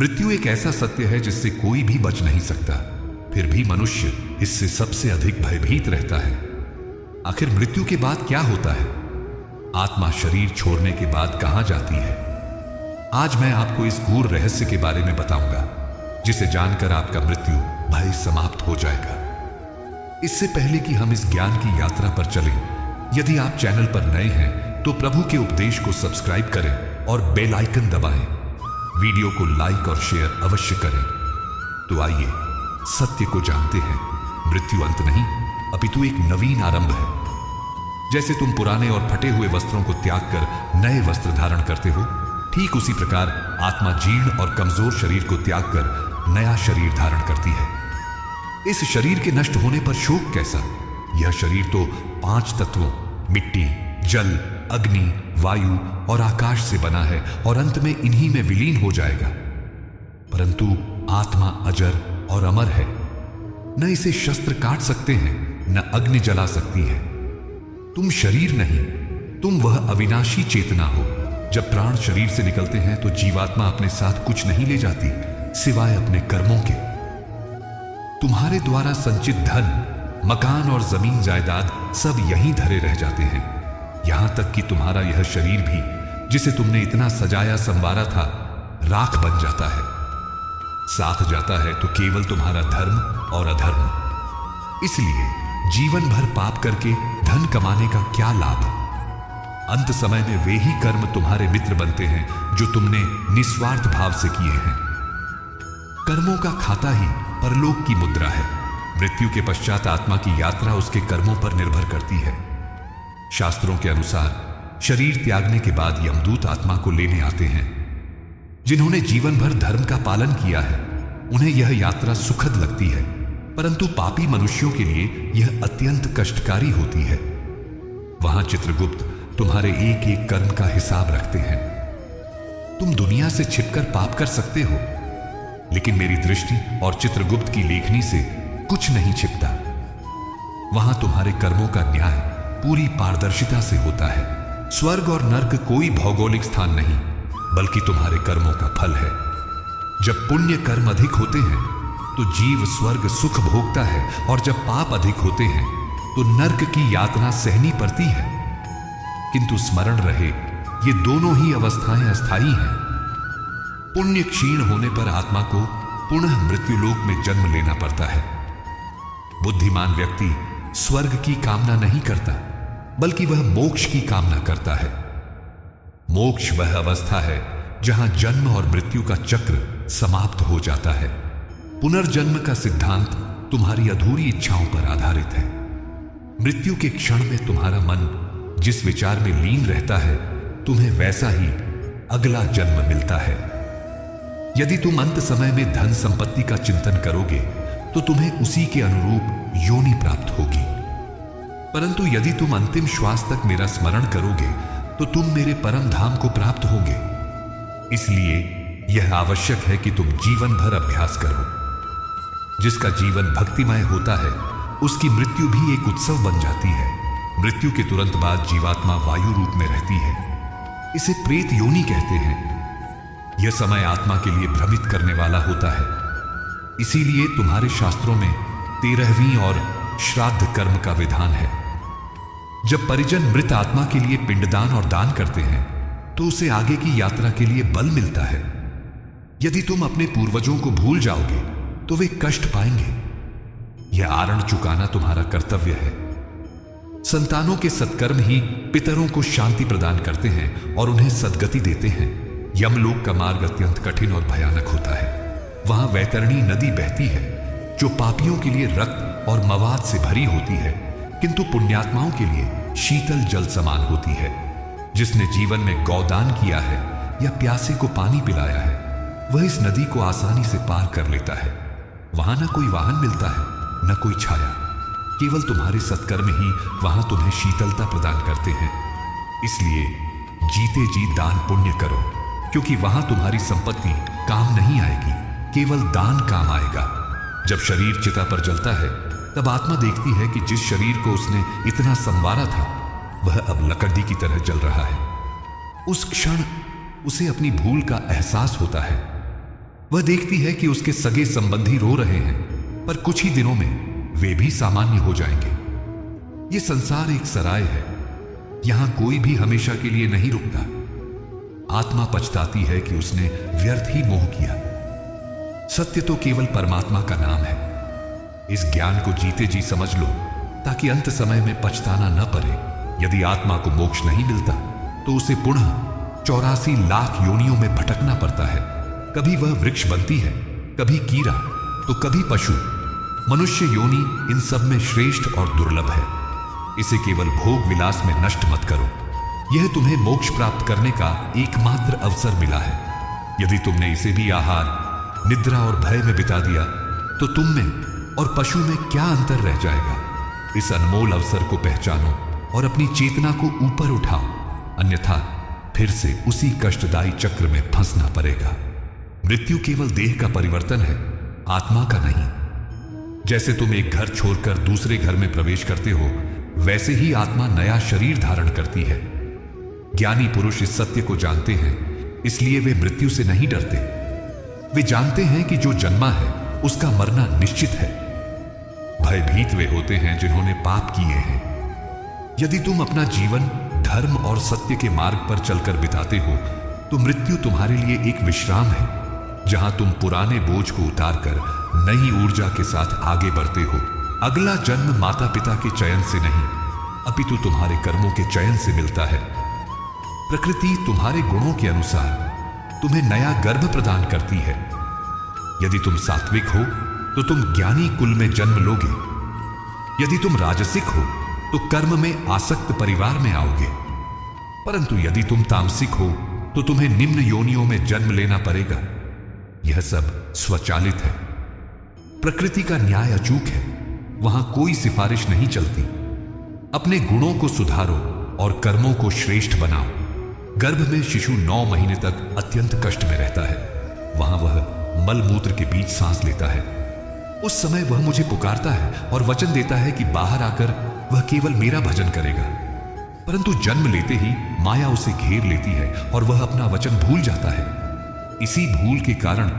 मृत्यु एक ऐसा सत्य है जिससे कोई भी बच नहीं सकता, फिर भी मनुष्य इससे सबसे अधिक भयभीत रहता है। आखिर मृत्यु के बाद क्या होता है? आत्मा शरीर छोड़ने के बाद कहां जाती है? आज मैं आपको इस गूढ़ रहस्य के बारे में बताऊंगा, जिसे जानकर आपका मृत्यु भय समाप्त हो जाएगा। इससे पहले कि हम इस ज्ञान की यात्रा पर चलें, यदि आप चैनल पर नए हैं तो प्रभु के उपदेश को सब्सक्राइब करें और बेल आइकन दबाएं। वीडियो को लाइक और शेयर अवश्य करें। तो आइए सत्य को जानते हैं। मृत्यु अंत नहीं, अपितु एक नवीन आरंभ है। जैसे तुम पुराने और फटे हुए वस्त्रों को त्याग कर नए वस्त्र धारण करते हो, ठीक उसी प्रकार आत्मा जीर्ण और कमजोर शरीर को त्याग कर नया शरीर धारण करती है। इस शरीर के नष्ट होने पर शोक कैसा? यह शरीर तो 5 तत्वों मिट्टी, जल, अग्नि, वायु और आकाश से बना है और अंत में इन्हीं में विलीन हो जाएगा। परंतु आत्मा अजर और अमर है। न इसे शस्त्र काट सकते हैं, न अग्नि जला सकती है। तुम शरीर नहीं, तुम वह अविनाशी चेतना हो। जब प्राण शरीर से निकलते हैं तो जीवात्मा अपने साथ कुछ नहीं ले जाती सिवाय अपने कर्मों के। तुम्हारे द्वारा संचित धन, मकान और जमीन जायदाद सब यहीं धरे रह जाते हैं। यहां तक कि तुम्हारा यह शरीर भी, जिसे तुमने इतना सजाया संवारा था, राख बन जाता है। साथ जाता है तो केवल तुम्हारा धर्म और अधर्म। इसलिए जीवन भर पाप करके धन कमाने का क्या लाभ? अंत समय में वे ही कर्म तुम्हारे मित्र बनते हैं जो तुमने निस्वार्थ भाव से किए हैं। कर्मों का खाता ही परलोक की मुद्रा है। मृत्यु के पश्चात आत्मा की यात्रा उसके कर्मों पर निर्भर करती है। शास्त्रों के अनुसार शरीर त्यागने के बाद यमदूत आत्मा को लेने आते हैं। जिन्होंने जीवन भर धर्म का पालन किया है, उन्हें यह यात्रा सुखद लगती है, परंतु पापी मनुष्यों के लिए यह अत्यंत कष्टकारी होती है। वहां चित्रगुप्त तुम्हारे एक एक कर्म का हिसाब रखते हैं। तुम दुनिया से छिपकर पाप कर सकते हो, लेकिन मेरी दृष्टि और चित्रगुप्त की लेखनी से कुछ नहीं छिपता। वहां तुम्हारे कर्मों का न्याय पूरी पारदर्शिता से होता है। स्वर्ग और नर्क कोई भौगोलिक स्थान नहीं, बल्कि तुम्हारे कर्मों का फल है। जब पुण्य कर्म अधिक होते हैं तो जीव स्वर्ग सुख भोगता है, और जब पाप अधिक होते हैं तो नर्क की यातना सहनी पड़ती है। किंतु स्मरण रहे, ये दोनों ही अवस्थाएं अस्थायी हैं। पुण्य क्षीण होने पर आत्मा को पुनः मृत्युलोक में जन्म लेना पड़ता है। बुद्धिमान व्यक्ति स्वर्ग की कामना नहीं करता, बल्कि वह मोक्ष की कामना करता है। मोक्ष वह अवस्था है जहां जन्म और मृत्यु का चक्र समाप्त हो जाता है। पुनर्जन्म का सिद्धांत तुम्हारी अधूरी इच्छाओं पर आधारित है। मृत्यु के क्षण में तुम्हारा मन जिस विचार में लीन रहता है, तुम्हें वैसा ही अगला जन्म मिलता है। यदि तुम अंत समय में धन संपत्ति का चिंतन करोगे तो तुम्हें उसी के अनुरूप योनि प्राप्त होगी। परंतु यदि तुम अंतिम श्वास तक मेरा स्मरण करोगे तो तुम मेरे परम धाम को प्राप्त होगे। इसलिए यह आवश्यक है कि तुम जीवन भर अभ्यास करो। जिसका जीवन भक्तिमय होता है, उसकी मृत्यु भी एक उत्सव बन जाती है। मृत्यु के तुरंत बाद जीवात्मा वायु रूप में रहती है। इसे प्रेत योनि कहते हैं। यह समय आत्मा के लिए भ्रमित करने वाला होता है। इसीलिए तुम्हारे शास्त्रों में 13वीं और श्राद्ध कर्म का विधान है। जब परिजन मृत आत्मा के लिए पिंडदान और दान करते हैं तो उसे आगे की यात्रा के लिए बल मिलता है। यदि तुम अपने पूर्वजों को भूल जाओगे तो वे कष्ट पाएंगे। यह आरण चुकाना तुम्हारा कर्तव्य है। संतानों के सत्कर्म ही पितरों को शांति प्रदान करते हैं और उन्हें सद्गति देते हैं। यमलोक का मार्ग अत्यंत कठिन और भयानक होता है। वहां वैतरणी नदी बहती है, जो पापियों के लिए रक्त और मवाद से भरी होती है, किंतु पुण्यात्माओं के लिए शीतल जल समान होती है। जिसने जीवन में गौदान किया है या प्यासे को पानी पिलाया है, वह इस नदी को आसानी से पार कर लेता है। वहां न कोई वाहन मिलता है, न कोई छाया। केवल तुम्हारे सत्कर्म ही वहां तुम्हें शीतलता प्रदान करते हैं। इसलिए जीते जी दान पुण्य करो, क्योंकि वहां तुम्हारी संपत्ति काम नहीं आएगी, केवल दान काम आएगा। जब शरीर चिता पर जलता है, तब आत्मा देखती है कि जिस शरीर को उसने इतना संवारा था, वह अब लकड़ी की तरह जल रहा है। उस क्षण उसे अपनी भूल का एहसास होता है। वह देखती है कि उसके सगे संबंधी रो रहे हैं, पर कुछ ही दिनों में वे भी सामान्य हो जाएंगे। यह संसार एक सराय है, यहां कोई भी हमेशा के लिए नहीं रुकता। आत्मा पछताती है कि उसने व्यर्थ ही मोह किया। सत्य तो केवल परमात्मा का नाम है। इस ज्ञान को जीते जी समझ लो, ताकि अंत समय में पछताना न पड़े। यदि आत्मा को मोक्ष नहीं मिलता तो उसे पुनः 84 लाख योनियों में भटकना पड़ता है। कभी वह वृक्ष बनती है, कभी कीड़ा, तो कभी पशु। मनुष्य योनि इन सब में श्रेष्ठ और दुर्लभ है। इसे केवल भोग विलास में नष्ट मत करो। यह तुम्हें मोक्ष प्राप्त करने का एकमात्र अवसर मिला है। यदि तुमने इसे भी आहार, निद्रा और भय में बिता दिया तो तुम में और पशु में क्या अंतर रह जाएगा। इस अनमोल अवसर को पहचानो और अपनी चेतना को ऊपर उठाओ, अन्यथा फिर से उसी कष्टदायी चक्र में फंसना पड़ेगा। मृत्यु केवल देह का परिवर्तन है, आत्मा का नहीं। जैसे तुम एक घर छोड़कर दूसरे घर में प्रवेश करते हो, वैसे ही आत्मा नया शरीर धारण करती है। ज्ञानी पुरुष इस सत्य को जानते हैं, इसलिए वे मृत्यु से नहीं डरते। वे जानते हैं कि जो जन्मा है उसका मरना निश्चित है। भयभीत वे होते हैं जिन्होंने पाप किए हैं। यदि तुम अपना जीवन धर्म और सत्य के मार्ग पर चलकर बिताते हो तो मृत्यु तुम्हारे लिए एक विश्राम है, जहां तुम पुराने बोझ को उतारकर नई ऊर्जा के साथ आगे बढ़ते हो। अगला जन्म माता पिता के चयन से नहीं, अपितु तुम्हारे कर्मों के चयन से मिलता है। प्रकृति तुम्हारे गुणों के अनुसार तुम्हें नया गर्भ प्रदान करती है। यदि तुम सात्विक हो तो तुम ज्ञानी कुल में जन्म लोगे। यदि तुम राजसिक हो तो कर्म में आसक्त परिवार में आओगे। परंतु यदि तुम तामसिक हो तो तुम्हें निम्न योनियों में जन्म लेना पड़ेगा। यह सब स्वचालित है। प्रकृति का न्याय अचूक है, वहां कोई सिफारिश नहीं चलती। अपने गुणों को सुधारो और कर्मों को श्रेष्ठ बनाओ। गर्भ में शिशु 9 महीने तक अत्यंत कष्ट में रहता है। वहां वह मल मूत्र के बीच सांस लेता है। उस समय वह मुझे पुकारता है और वचन देता है कि बाहर आकर वह केवल मेरा भजन करेगा। परंतु जन्म लेते ही माया उसे घेर लेती है और वह अपना वचन भूल जाता है। इसी भूल के कारण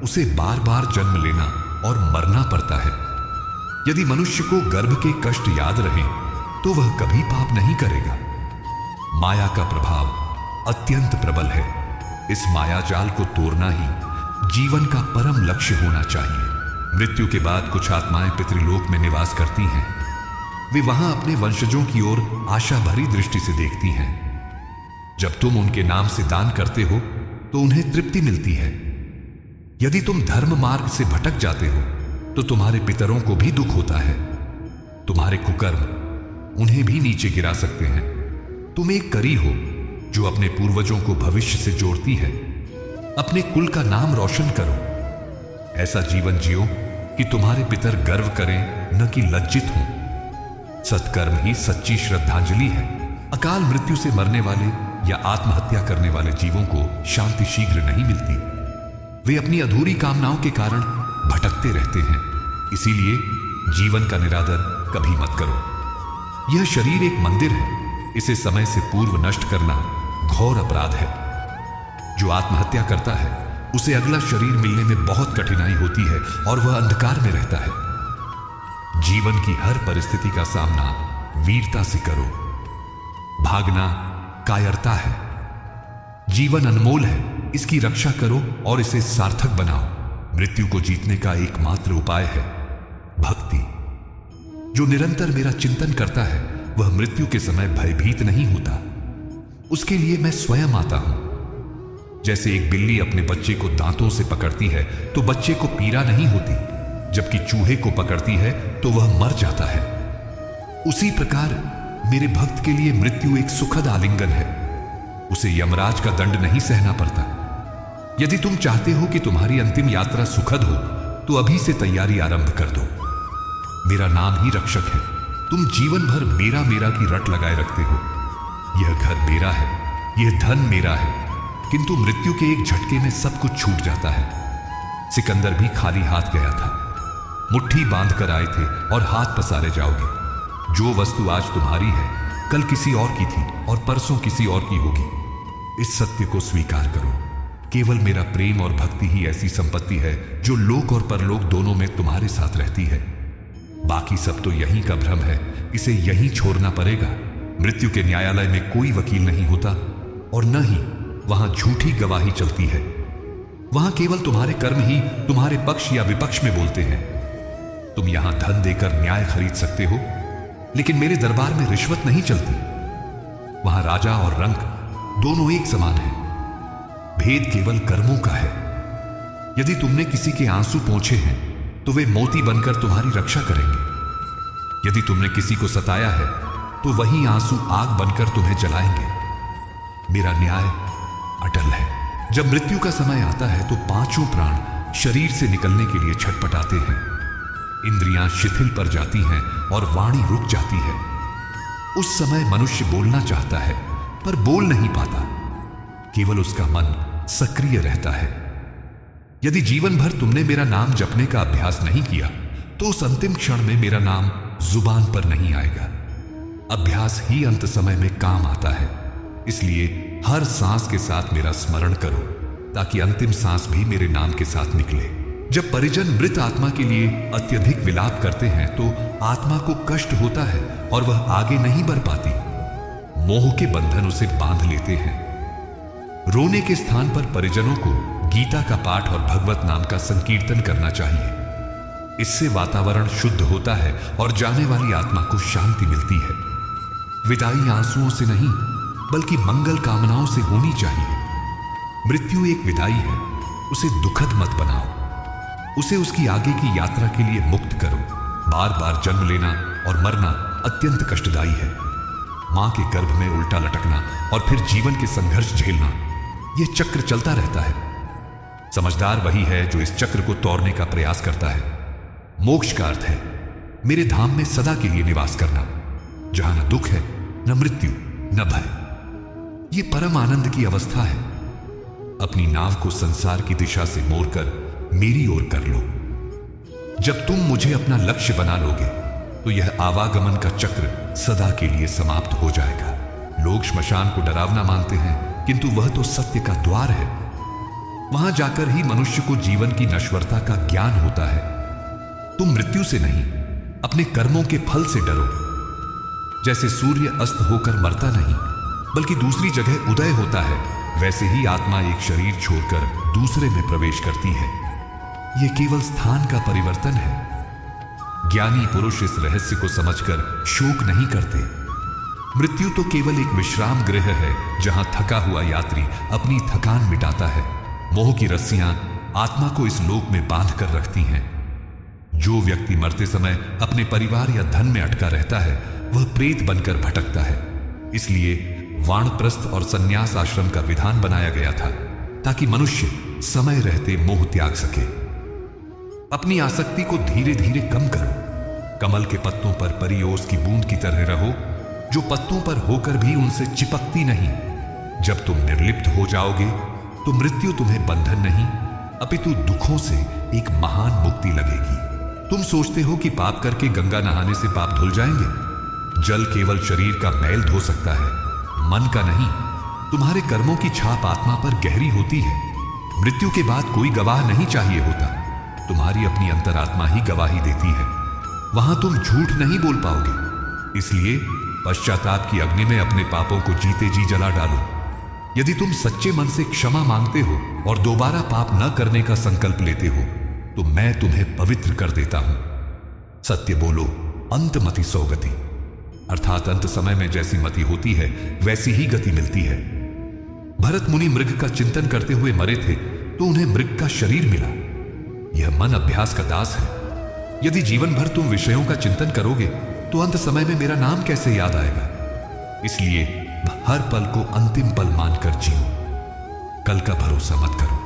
उसे बार बार जन्म लेना और मरना पड़ता है। यदि मनुष्य को गर्भ के कष्ट याद रहे तो वह कभी पाप नहीं करेगा। माया का प्रभाव अत्यंत प्रबल है। इस माया जाल को तोड़ना ही जीवन का परम लक्ष्य होना चाहिए। मृत्यु के बाद कुछ आत्माएं पितृलोक में निवास करती हैं। वे वहां अपने वंशजों की ओर आशा भरी दृष्टि से देखती हैं। जब तुम उनके नाम से दान करते हो तो उन्हें तृप्ति मिलती है। यदि तुम धर्म मार्ग से भटक जाते हो तो तुम्हारे पितरों को भी दुख होता है। तुम्हारे कुकर्म उन्हें भी नीचे गिरा सकते हैं। तुम एक करी हो जो अपने पूर्वजों को भविष्य से जोड़ती है। अपने कुल का नाम रोशन करो। ऐसा जीवन जियो कि तुम्हारे पितर गर्व करें, न कि लज्जित हों। सत्कर्म ही सच्ची श्रद्धांजलि है। अकाल मृत्यु से मरने वाले या आत्महत्या करने वाले जीवों को शांति शीघ्र नहीं मिलती। वे अपनी अधूरी कामनाओं के कारण भटकते रहते हैं। इसीलिए जीवन का निरादर कभी मत करो। यह शरीर एक मंदिर है, इसे समय से पूर्व नष्ट करना घोर अपराध है। जो आत्महत्या करता है उसे अगला शरीर मिलने में बहुत कठिनाई होती है और वह अंधकार में रहता है। जीवन की हर परिस्थिति का सामना वीरता से करो। भागना कायरता है। जीवन अनमोल है, इसकी रक्षा करो और इसे सार्थक बनाओ। मृत्यु को जीतने का एकमात्र उपाय है भक्ति। जो निरंतर मेरा चिंतन करता है वह मृत्यु के समय भयभीत नहीं होता। उसके लिए मैं स्वयं आता हूं। जैसे एक बिल्ली अपने बच्चे को दांतों से पकड़ती है तो बच्चे को पीड़ा नहीं होती, जबकि चूहे को पकड़ती है तो वह मर जाता है। उसी प्रकार मेरे भक्त के लिए मृत्यु एक सुखद आलिंगन है। उसे यमराज का दंड नहीं सहना पड़ता। यदि तुम चाहते हो कि तुम्हारी अंतिम यात्रा सुखद हो तो अभी से तैयारी आरंभ कर दो। मेरा नाम ही रक्षक है। तुम जीवन भर मेरा मेरा की रट लगाए रखते हो। यह घर मेरा है, यह धन मेरा है, किंतु मृत्यु के एक झटके में सब कुछ छूट जाता है। सिकंदर भी खाली हाथ गया था। मुट्ठी बांध कर आए थे और हाथ पसारे जाओगे। जो वस्तु आज तुम्हारी है कल किसी और की थी और परसों किसी और की होगी। इस सत्य को स्वीकार करो। केवल मेरा प्रेम और भक्ति ही ऐसी संपत्ति है जो लोक और परलोक दोनों में तुम्हारे साथ रहती है। बाकी सब तो यहीं का भ्रम है, इसे यहीं छोड़ना पड़ेगा। मृत्यु के न्यायालय में कोई वकील नहीं होता और न ही वहां झूठी गवाही चलती है। वहां केवल तुम्हारे कर्म ही तुम्हारे पक्ष या विपक्ष में बोलते हैं। तुम यहां धन देकर न्याय खरीद सकते हो, लेकिन मेरे दरबार में रिश्वत नहीं चलती। वहां राजा और रंक दोनों एक समान हैं। भेद केवल कर्मों का है। यदि तुमने किसी के आंसू पोंछे हैं तो वे मोती बनकर तुम्हारी रक्षा करेंगे। यदि तुमने किसी को सताया है तो वही आंसू आग बनकर तुम्हें जलाएंगे। मेरा न्याय अटल है। जब मृत्यु का समय आता है तो पांचों प्राण शरीर से निकलने के लिए छटपटाते हैं। इंद्रियां शिथिल पर जाती हैं और वाणी रुक जाती है। उस समय मनुष्य बोलना चाहता है पर बोल नहीं पाता। केवल उसका मन सक्रिय रहता है। यदि जीवन भर तुमने मेरा नाम जपने का अभ्यास नहीं किया तो उस अंतिम क्षण में मेरा नाम जुबान पर नहीं आएगा। अभ्यास ही अंत समय में काम आता है। इसलिए हर सांस के साथ मेरा स्मरण करो ताकि अंतिम सांस भी मेरे नाम के साथ निकले। जब परिजन मृत आत्मा के लिए अत्यधिक विलाप करते हैं तो आत्मा को कष्ट होता है और वह आगे नहीं बढ़ पाती। मोह के बंधन उसे बांध लेते हैं। रोने के स्थान पर परिजनों को गीता का पाठ और भगवत नाम का संकीर्तन करना चाहिए। इससे वातावरण शुद्ध होता है और जाने वाली आत्मा को शांति मिलती है। विदाई आंसुओं से नहीं बल्कि मंगल कामनाओं से होनी चाहिए। मृत्यु एक विदाई है, उसे दुखद मत बनाओ। उसे उसकी आगे की यात्रा के लिए मुक्त करो। बार बार जन्म लेना और मरना अत्यंत कष्टदायी है। मां के गर्भ में उल्टा लटकना और फिर जीवन के संघर्ष झेलना, यह चक्र चलता रहता है। समझदार वही है जो इस चक्र को तोड़ने का प्रयास करता है। मोक्ष का अर्थ है मेरे धाम में सदा के लिए निवास करना, जहां न दुख है, न मृत्यु, न भय। यह परम आनंद की अवस्था है। अपनी नाव को संसार की दिशा से मोड़कर मेरी ओर कर लो। जब तुम मुझे अपना लक्ष्य बना लोगे तो यह आवागमन का चक्र सदा के लिए समाप्त हो जाएगा। लोग श्मशान को डरावना मानते हैं, किंतु वह तो सत्य का द्वार है। वहां जाकर ही मनुष्य को जीवन की नश्वरता का ज्ञान होता है। तुम मृत्यु से नहीं, अपने कर्मों के फल से डरो। जैसे सूर्य अस्त होकर मरता नहीं बल्कि दूसरी जगह उदय होता है, वैसे ही आत्मा एक शरीर छोड़कर दूसरे में प्रवेश करती है। यह केवल स्थान का परिवर्तन है। ज्ञानी पुरुष इस रहस्य को समझकर शोक नहीं करते। मृत्यु तो केवल एक विश्राम गृह है जहां थका हुआ यात्री अपनी थकान मिटाता है। मोह की रस्सियां आत्मा को इस लोक में बांध कर रखती हैं। जो व्यक्ति मरते समय अपने परिवार या धन में अटका रहता है वह प्रेत बनकर भटकता है। इसलिए वानप्रस्थ और संन्यास आश्रम का विधान बनाया गया था ताकि मनुष्य समय रहते मोह त्याग सके। अपनी आसक्ति को धीरे धीरे कम करो। कमल के पत्तों पर परी ओस की बूंद की तरह रहो, जो पत्तों पर होकर भी उनसे चिपकती नहीं। जब तुम निर्लिप्त हो जाओगे तो मृत्यु तुम्हें बंधन नहीं अपितु दुखों से एक महान मुक्ति लगेगी। तुम सोचते हो कि पाप करके गंगा नहाने से पाप धुल जाएंगे। जल केवल शरीर का मैल धो सकता है, मन का नहीं। तुम्हारे कर्मों की छाप आत्मा पर गहरी होती है। मृत्यु के बाद कोई गवाह नहीं चाहिए होता, तुम्हारी अपनी अंतरात्मा ही गवाही देती है। वहां तुम झूठ नहीं बोल पाओगे। इसलिए पश्चाताप की अग्नि में अपने पापों को जीते जी जला डालो। यदि तुम सच्चे मन से क्षमा मांगते हो और दोबारा पाप न करने का संकल्प लेते हो तो मैं तुम्हें पवित्र कर देता हूं। सत्य बोलो, अंत मति सौ गति, अर्थात अंत समय में जैसी मति होती है वैसी ही गति मिलती है। भरत मुनि मृग का चिंतन करते हुए मरे थे तो उन्हें मृग का शरीर मिला। यह मन अभ्यास का दास है। यदि जीवन भर तुम विषयों का चिंतन करोगे तो अंत समय में मेरा नाम कैसे याद आएगा। इसलिए हर पल को अंतिम पल मानकर जियो। कल का भरोसा मत करो।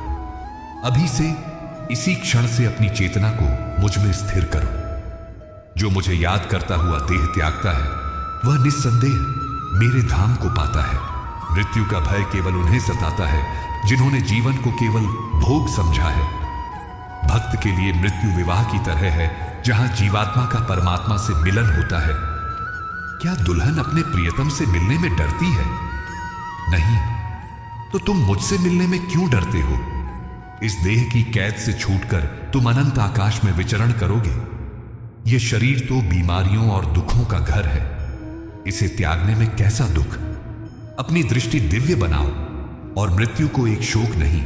अभी से इसी क्षण से अपनी चेतना को मुझ में स्थिर करो। जो मुझे याद करता हुआ देह त्यागता है वह निस्संदेह मेरे धाम को पाता है। मृत्यु का भय केवल उन्हें सताता है जिन्होंने जीवन को केवल भोग समझा है। भक्त के लिए मृत्यु विवाह की तरह है जहां जीवात्मा का परमात्मा से मिलन होता है। क्या दुल्हन अपने प्रियतम से मिलने में डरती है? नहीं, तो तुम मुझसे मिलने में क्यों डरते हो? इस देह की कैद से छूटकर तुम अनंत आकाश में विचरण करोगे। यह शरीर तो बीमारियों और दुखों का घर है। इसे त्यागने में कैसा दुख। अपनी दृष्टि दिव्य बनाओ और मृत्यु को एक शोक नहीं,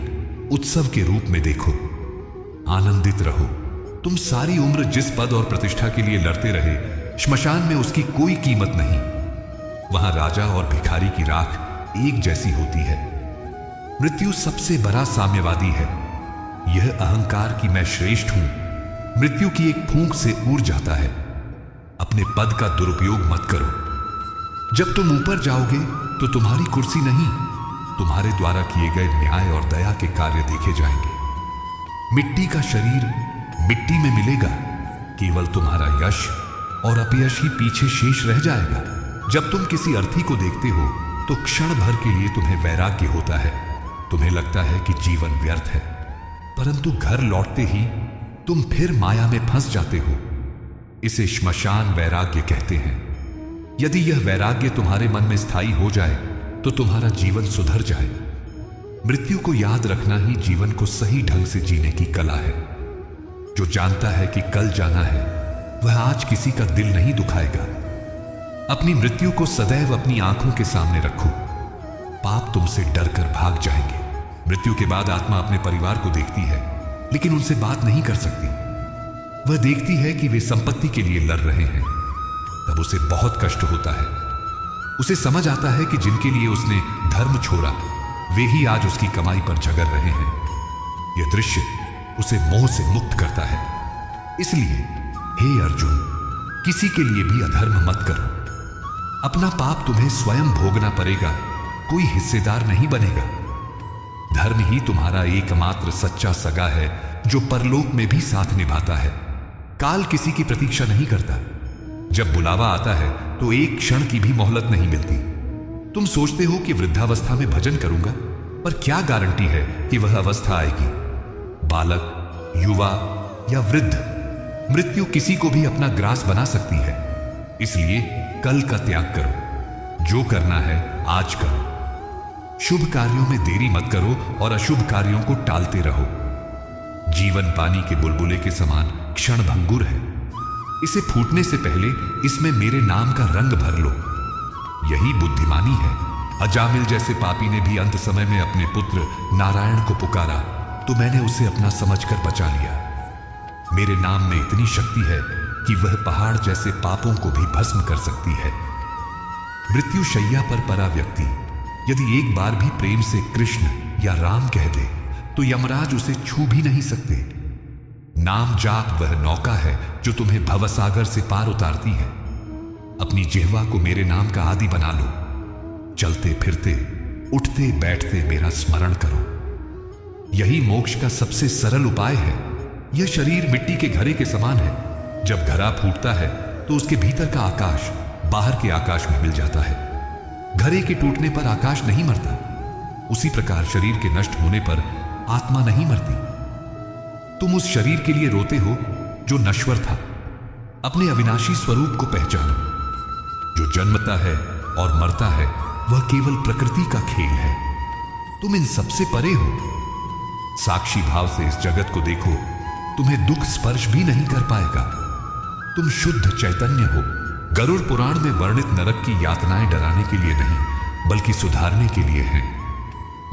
उत्सव के रूप में देखो। आनंदित रहो। तुम सारी उम्र जिस पद और प्रतिष्ठा के लिए लड़ते रहे, श्मशान में उसकी कोई कीमत नहीं। वहां राजा और भिखारी की राख एक जैसी होती है। मृत्यु सबसे बड़ा साम्यवादी है। यह अहंकार कि मैं श्रेष्ठ हूं, मृत्यु की एक फूंक से उड़ जाता है। अपने पद का दुरुपयोग मत करो। जब तुम ऊपर जाओगे तो तुम्हारी कुर्सी नहीं, तुम्हारे द्वारा किए गए न्याय और दया के कार्य देखे जाएंगे। मिट्टी का शरीर मिट्टी में मिलेगा। केवल तुम्हारा यश और अपयश ही पीछे शेष रह जाएगा। जब तुम किसी अर्थी को देखते हो तो क्षण भर के लिए तुम्हें वैराग्य होता है। तुम्हें लगता है कि जीवन व्यर्थ है, परंतु घर लौटते ही तुम फिर माया में फंस जाते हो। इसे श्मशान वैराग्य कहते हैं। यदि यह वैराग्य तुम्हारे मन में स्थायी हो जाए तो तुम्हारा जीवन सुधर जाए। मृत्यु को याद रखना ही जीवन को सही ढंग से जीने की कला है। जो जानता है कि कल जाना है, वह आज किसी का दिल नहीं दुखाएगा। अपनी मृत्यु को सदैव अपनी आंखों के सामने रखो। पाप तुमसे डरकर भाग जाएंगे। मृत्यु के बाद आत्मा अपने परिवार को देखती है, लेकिन उनसे बात नहीं कर सकती। वह देखती है कि वे संपत्ति के लिए लड़ रहे हैं। तब उसे बहुत कष्ट होता है। उसे समझ आता है कि जिनके लिए उसने धर्म छोड़ा, वे ही आज उसकी कमाई पर झगड़ रहे हैं। यह दृश्य उसे मोह से मुक्त करता है। इसलिए हे अर्जुन, किसी के लिए भी अधर्म मत करो। अपना पाप तुम्हें स्वयं भोगना पड़ेगा, कोई हिस्सेदार नहीं बनेगा। धर्म ही तुम्हारा एकमात्र सच्चा सगा है, जो परलोक में भी साथ निभाता है। काल किसी की प्रतीक्षा नहीं करता। जब बुलावा आता है तो एक क्षण की भी मोहलत नहीं मिलती। तुम सोचते हो कि वृद्धावस्था में भजन करूंगा, पर क्या गारंटी है कि वह अवस्था आएगी? बालक, युवा या वृद्ध, मृत्यु किसी को भी अपना ग्रास बना सकती है। इसलिए कल का त्याग करो। जो करना है आज करो। शुभ कार्यों में देरी मत करो और अशुभ कार्यों को टालते रहो। जीवन पानी के बुलबुले के समान क्षणभंगुर है। इसे फूटने से पहले इसमें मेरे नाम का रंग भर लो। यही बुद्धिमानी है। अजामिल जैसे पापी ने भी अंत समय में अपने पुत्र नारायण को पुकारा तो मैंने उसे अपना समझकर बचा लिया। मेरे नाम में इतनी शक्ति है कि वह पहाड़ जैसे पापों को भी भस्म कर सकती है। मृत्यु शैया पर पड़ा व्यक्ति यदि एक बार भी प्रेम से कृष्ण या राम कह दे तो यमराज उसे छू भी नहीं सकते। नाम जाप वह नौका है जो तुम्हें भवसागर से पार उतारती है। अपनी जिह्वा को मेरे नाम का आदि बना लो। चलते फिरते, उठते बैठते मेरा स्मरण करो। यही मोक्ष का सबसे सरल उपाय है। यह शरीर मिट्टी के घड़े के समान है। जब घड़ा फूटता है तो उसके भीतर का आकाश बाहर के आकाश में मिल जाता है। घड़े के टूटने पर आकाश नहीं मरता। उसी प्रकार शरीर के नष्ट होने पर आत्मा नहीं मरती। तुम उस शरीर के लिए रोते हो जो नश्वर था। अपने अविनाशी स्वरूप को पहचानो। जो जन्मता है और मरता है वह केवल प्रकृति का खेल है। तुम इन सबसे परे हो। साक्षी भाव से इस जगत को देखो, तुम्हें दुख स्पर्श भी नहीं कर पाएगा। तुम शुद्ध चैतन्य हो। गरुड़ पुराण में वर्णित नरक की यातनाएं डराने के लिए नहीं, बल्कि सुधारने के लिए हैं।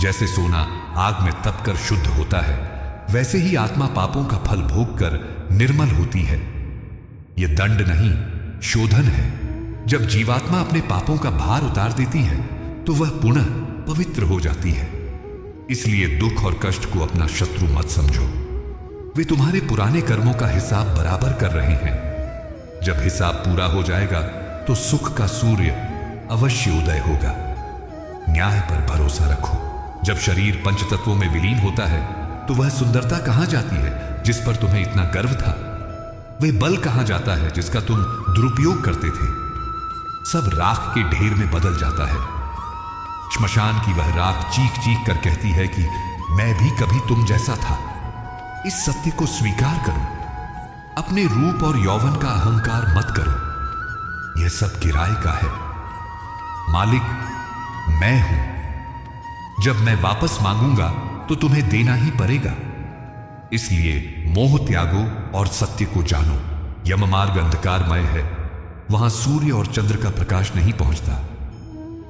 जैसे सोना आग में तपकर शुद्ध होता है, वैसे ही आत्मा पापों का फल भोगकर निर्मल होती है। यह दंड नहीं, शोधन है। जब जीवात्मा अपने पापों का भार उतार देती है तो वह पुनः पवित्र हो जाती है। इसलिए दुख और कष्ट को अपना शत्रु मत समझो। वे तुम्हारे पुराने कर्मों का हिसाब बराबर कर रहे हैं। जब हिसाब पूरा हो जाएगा तो सुख का सूर्य अवश्य उदय होगा। न्याय पर भरोसा रखो। जब शरीर पंचतत्वों में विलीन होता है तो वह सुंदरता कहां जाती है जिस पर तुम्हें इतना गर्व था? वह बल कहां जाता है जिसका तुम दुरुपयोग करते थे? सब राख के ढेर में बदल जाता है। श्मशान की वह राख चीख चीख कर कहती है कि मैं भी कभी तुम जैसा था। इस सत्य को स्वीकार करो। अपने रूप और यौवन का अहंकार मत करो। यह सब किराए का है। मालिक मैं हूं। जब मैं वापस मांगूंगा तो तुम्हें देना ही पड़ेगा। इसलिए मोह त्यागो और सत्य को जानो। यम मार्ग अंधकारमय है, वहां सूर्य और चंद्र का प्रकाश नहीं पहुंचता।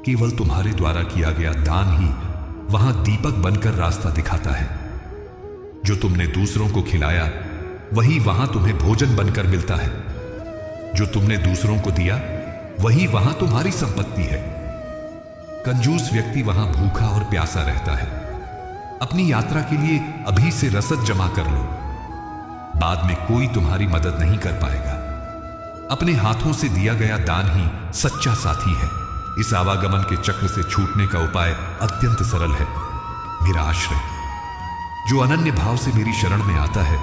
केवल तुम्हारे द्वारा किया गया दान ही वहां दीपक बनकर रास्ता दिखाता है। जो तुमने दूसरों को खिलाया वही वहां तुम्हें भोजन बनकर मिलता है। जो तुमने दूसरों को दिया वही वहां तुम्हारी संपत्ति है। कंजूस व्यक्ति वहां भूखा और प्यासा रहता है। अपनी यात्रा के लिए अभी से रसद जमा कर लो, बाद में कोई तुम्हारी मदद नहीं कर पाएगा। अपने हाथों से दिया गया दान ही सच्चा साथी है। इस आवागमन के चक्र से छूटने का उपाय अत्यंत सरल है, मेरा आश्रय। जो अनन्य भाव से मेरी शरण में आता है,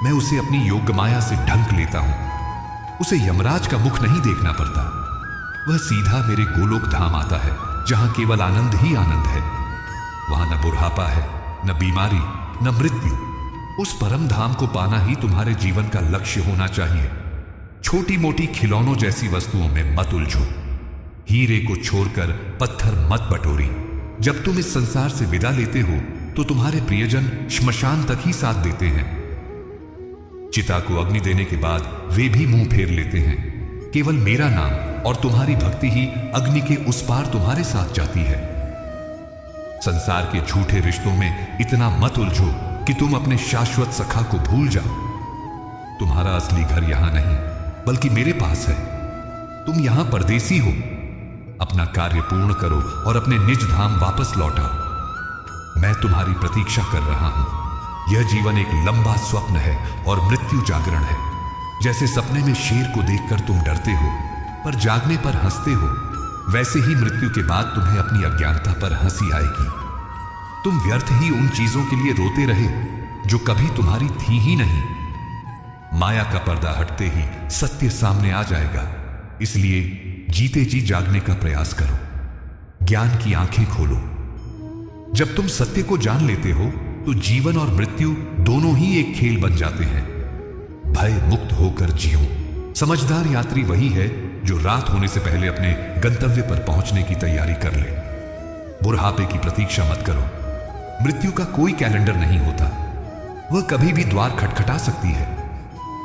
मैं उसे अपनी योग्य माया से ढंक लेता हूं। उसे यमराज का मुख नहीं देखना पड़ता, वह सीधा मेरे गोलोक धाम आता है, जहां केवल आनंद ही आनंद है। वहां न बुढ़ापा है, न बीमारी, न मृत्यु। उस परम धाम को पाना ही तुम्हारे जीवन का लक्ष्य होना चाहिए। छोटी मोटी खिलौनों जैसी वस्तुओं में मत उलझो। हीरे को छोड़कर पत्थर मत बटोरी। जब तुम इस संसार से विदा लेते हो तो तुम्हारे प्रियजन श्मशान तक ही साथ देते हैं। चिता को अग्नि देने के बाद वे भी मुंह फेर लेते हैं। केवल मेरा नाम और तुम्हारी भक्ति ही अग्नि के उस पार तुम्हारे साथ जाती है। संसार के झूठे रिश्तों में इतना मत उलझो कि तुम अपने शाश्वत सखा को भूल जाओ। तुम्हारा असली घर यहां नहीं बल्कि मेरे पास है। तुम यहां परदेसी हो। अपना कार्य पूर्ण करो और अपने निज धाम वापस लौटाओ। मैं तुम्हारी प्रतीक्षा कर रहा हूं। यह जीवन एक लंबा स्वप्न है और मृत्यु जागरण है। जैसे सपने में शेर को देखकर तुम डरते हो पर जागने पर हंसते हो, वैसे ही मृत्यु के बाद तुम्हें अपनी अज्ञानता पर हंसी आएगी। तुम व्यर्थ ही उन चीजों के लिए रोते रहे जो कभी तुम्हारी थी ही नहीं। माया का पर्दा हटते ही सत्य सामने आ जाएगा। इसलिए जीते जी जागने का प्रयास करो। ज्ञान की आंखें खोलो। जब तुम सत्य को जान लेते हो तो जीवन और मृत्यु दोनों ही एक खेल बन जाते हैं। भय मुक्त होकर जियो। समझदार यात्री वही है जो रात होने से पहले अपने गंतव्य पर पहुंचने की तैयारी कर ले। बुढ़ापे की प्रतीक्षा मत करो। मृत्यु का कोई कैलेंडर नहीं होता। वह कभी भी द्वार खटखटा सकती है।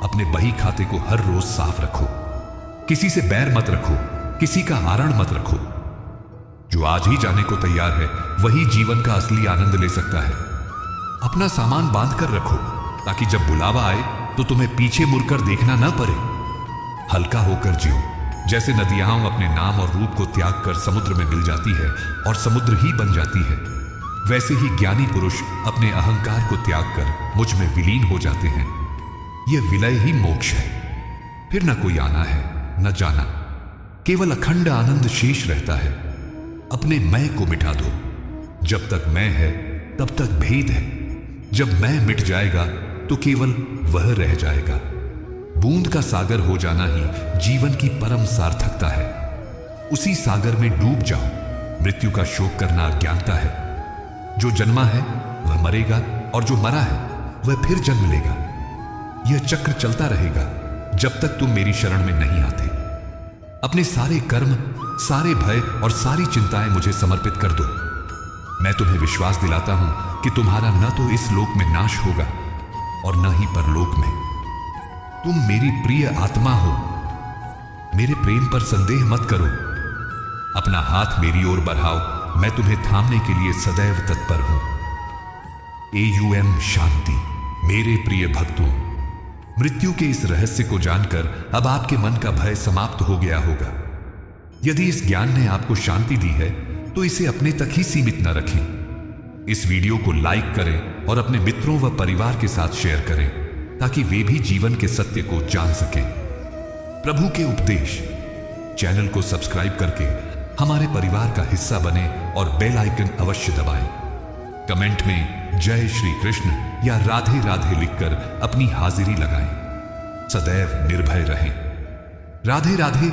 अपने बही खाते को हर रोज साफ रखो। किसी से बैर मत रखो, किसी का आरण मत रखो। जो आज ही जाने को तैयार है वही जीवन का असली आनंद ले सकता है। अपना सामान बांध कर रखो ताकि जब बुलावा आए तो तुम्हें पीछे मुड़कर देखना न पड़े। हल्का होकर जियो। जैसे नदियां अपने नाम और रूप को त्याग कर समुद्र में मिल जाती है और समुद्र ही बन जाती है, वैसे ही ज्ञानी पुरुष अपने अहंकार को त्याग कर मुझ में विलीन हो जाते हैं। यह विलय ही मोक्ष है। फिर न कोई आना है न जाना, केवल अखंड आनंद शेष रहता है। अपने मैं को मिटा दो। जब तक मैं है तब तक भेद है। जब मैं मिट जाएगा तो केवल वह रह जाएगा। बूंद का सागर हो जाना ही जीवन की परम सार्थकता है। उसी सागर में डूब जाओ। मृत्यु का शोक करना अज्ञानता है। जो जन्मा है वह मरेगा और जो मरा है वह फिर जन्म लेगा। यह चक्र चलता रहेगा जब तक तुम मेरी शरण में नहीं आते। अपने सारे कर्म, सारे भय और सारी चिंताएं मुझे समर्पित कर दो। मैं तुम्हें विश्वास दिलाता हूं कि तुम्हारा न तो इस लोक में नाश होगा और न ही परलोक में। तुम मेरी प्रिय आत्मा हो। मेरे प्रेम पर संदेह मत करो। अपना हाथ मेरी ओर बढ़ाओ। मैं तुम्हें थामने के लिए सदैव तत्पर हूं। AUM शांति। मेरे प्रिय भक्तों, मृत्यु के इस रहस्य को जानकर अब आपके मन का भय समाप्त हो गया होगा। यदि इस ज्ञान ने आपको शांति दी है तो इसे अपने तक ही सीमित न रखें। इस वीडियो को लाइक करें और अपने मित्रों व परिवार के साथ शेयर करें ताकि वे भी जीवन के सत्य को जान सकें। प्रभु के उपदेश चैनल को सब्सक्राइब करके हमारे परिवार का हिस्सा बने और बेल आइकन अवश्य दबाएं। कमेंट में जय श्री कृष्ण या राधे राधे लिखकर अपनी हाजिरी लगाएं। सदैव निर्भय रहें। राधे राधे।